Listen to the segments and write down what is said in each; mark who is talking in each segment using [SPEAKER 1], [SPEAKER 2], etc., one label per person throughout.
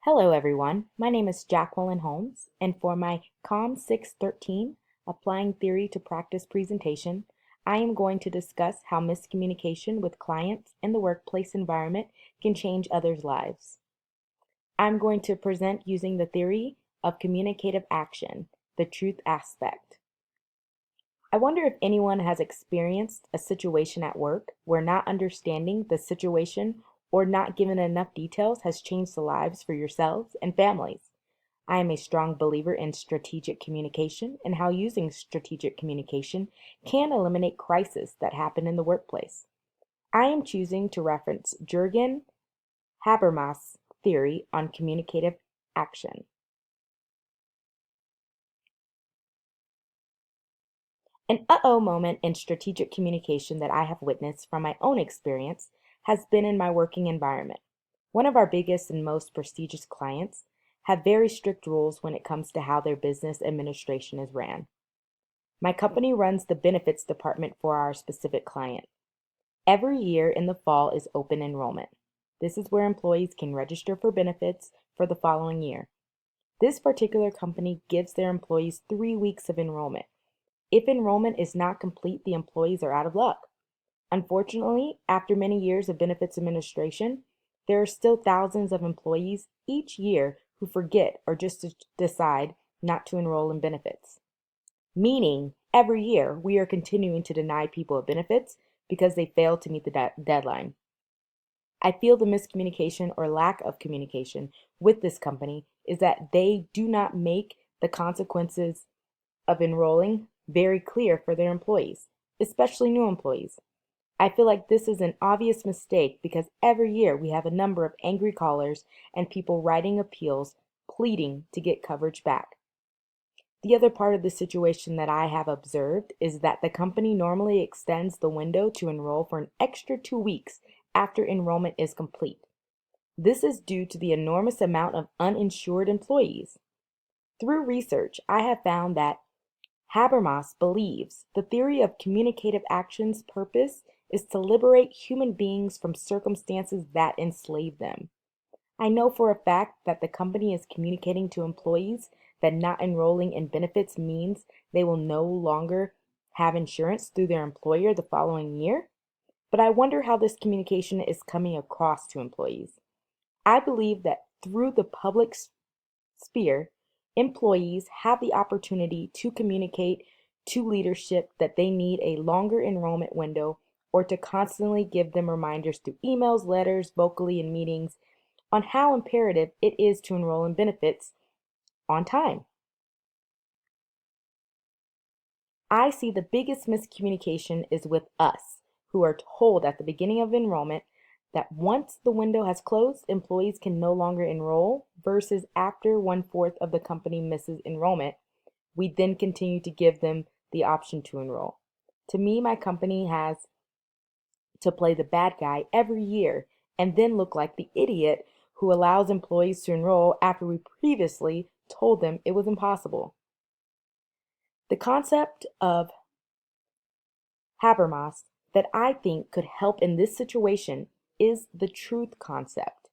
[SPEAKER 1] Hello, everyone. My name is Jacqueline Holmes, and for my COM 613 Applying Theory to Practice presentation, I am going to discuss how miscommunication with clients in the workplace environment can change others' lives. I'm going to present using the theory of communicative action, the truth aspect. I wonder if anyone has experienced a situation at work where not understanding the situation or not given enough details has changed the lives for yourselves and families. I am a strong believer in strategic communication and how using strategic communication can eliminate crises that happen in the workplace. I am choosing to reference Jürgen Habermas' theory on communicative action. An uh-oh moment in strategic communication that I have witnessed from my own experience has been in my working environment. One of our biggest and most prestigious clients have very strict rules when it comes to how their business administration is ran. My company runs the benefits department for our specific client. Every year in the fall is open enrollment. This is where employees can register for benefits for the following year. This particular company gives their employees 3 weeks of enrollment. If enrollment is not complete, the employees are out of luck. Unfortunately, after many years of benefits administration, there are still thousands of employees each year who forget or just decide not to enroll in benefits. Meaning, every year we are continuing to deny people benefits because they failed to meet the deadline. I feel the miscommunication or lack of communication with this company is that they do not make the consequences of enrolling very clear for their employees, especially new employees. I feel like this is an obvious mistake because every year we have a number of angry callers and people writing appeals pleading to get coverage back. The other part of the situation that I have observed is that the company normally extends the window to enroll for an extra 2 weeks after enrollment is complete. This is due to the enormous amount of uninsured employees. Through research, I have found that Habermas believes the theory of communicative action's purpose is to liberate human beings from circumstances that enslave them. I know for a fact that the company is communicating to employees that not enrolling in benefits means they will no longer have insurance through their employer the following year, but I wonder how this communication is coming across to employees. I believe that through the public sphere, employees have the opportunity to communicate to leadership that they need a longer enrollment window or to constantly give them reminders through emails, letters, vocally, and meetings on how imperative it is to enroll in benefits on time. I see the biggest miscommunication is with us, who are told at the beginning of enrollment that once the window has closed, employees can no longer enroll, versus after 1/4 of the company misses enrollment, we then continue to give them the option to enroll. To me, my company has to play the bad guy every year and then look like the idiot who allows employees to enroll after we previously told them it was impossible. The concept of Habermas that I think could help in this situation is the truth concept.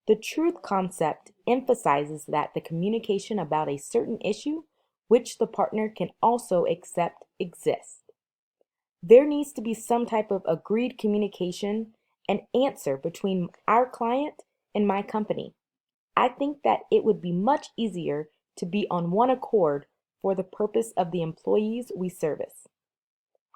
[SPEAKER 1] The truth concept emphasizes that the communication about a certain issue, which the partner can also accept, exists. There needs to be some type of agreed communication and answer between our client and my company. I think that it would be much easier to be on one accord for the purpose of the employees we service.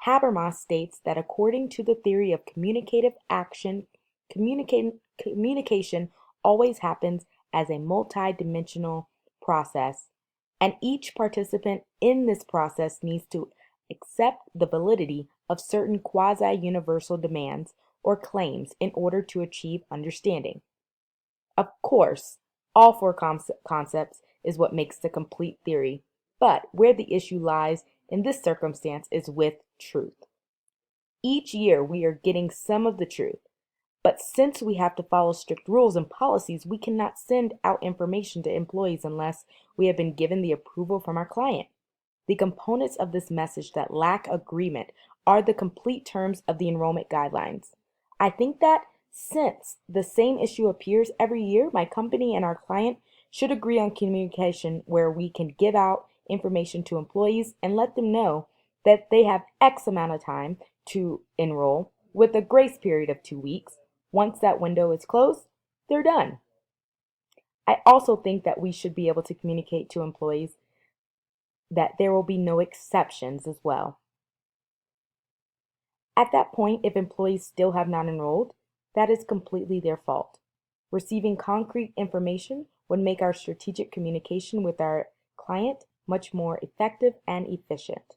[SPEAKER 1] Habermas states that according to the theory of communicative action, communication always happens as a multi-dimensional process, and each participant in this process needs to accept the validity of certain quasi-universal demands or claims in order to achieve understanding. Of course, all four concepts is what makes the complete theory, but where the issue lies in this circumstance is with truth. Each year we are getting some of the truth, but since we have to follow strict rules and policies, we cannot send out information to employees unless we have been given the approval from our client. The components of this message that lack agreement are the complete terms of the enrollment guidelines. I think that Since the same issue appears every year, my company and our client should agree on communication where we can give out information to employees and let them know that they have X amount of time to enroll with a grace period of 2 weeks. Once that window is closed, they're done. I also think that we should be able to communicate to employees that there will be no exceptions as well. At that point, if employees still have not enrolled, that is completely their fault. Receiving concrete information would make our strategic communication with our client much more effective and efficient.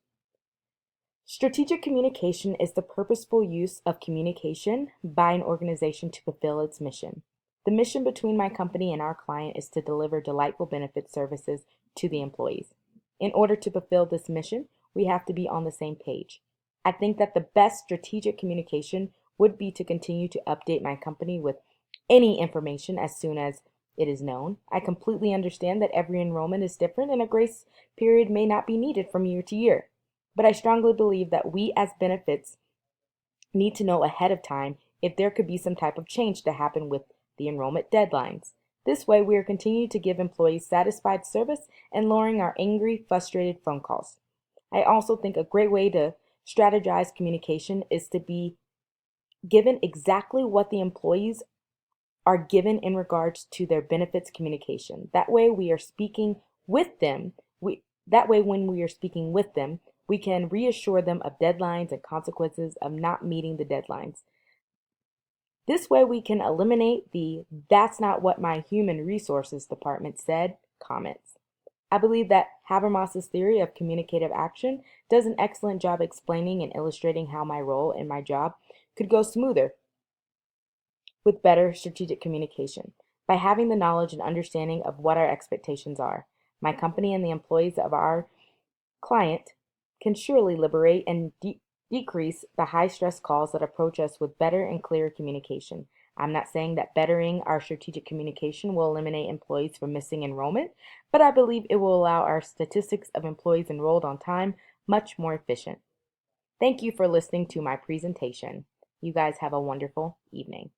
[SPEAKER 1] Strategic communication is the purposeful use of communication by an organization to fulfill its mission. The mission between my company and our client is to deliver delightful benefit services to the employees. In order to fulfill this mission, we have to be on the same page. I think that the best strategic communication would be to continue to update my company with any information as soon as it is known. I completely understand that every enrollment is different and a grace period may not be needed from year to year. But I strongly believe that we as benefits need to know ahead of time if there could be some type of change to happen with the enrollment deadlines. This way, we are continuing to give employees satisfied service and lowering our angry, frustrated phone calls. I also think a great way to strategize communication is to be given exactly what the employees are given in regards to their benefits communication. That way we are speaking with them. When we are speaking with them, we can reassure them of deadlines and consequences of not meeting the deadlines. This way we can eliminate the "that's not what my human resources department said" comments. I believe that Habermas's theory of communicative action does an excellent job explaining and illustrating how my role in my job could go smoother with better strategic communication. By having the knowledge and understanding of what our expectations are, my company and the employees of our client can surely liberate and decrease the high-stress calls that approach us with better and clearer communication. I'm not saying that bettering our strategic communication will eliminate employees from missing enrollment, but I believe it will allow our statistics of employees enrolled on time much more efficient. Thank you for listening to my presentation. You guys have a wonderful evening.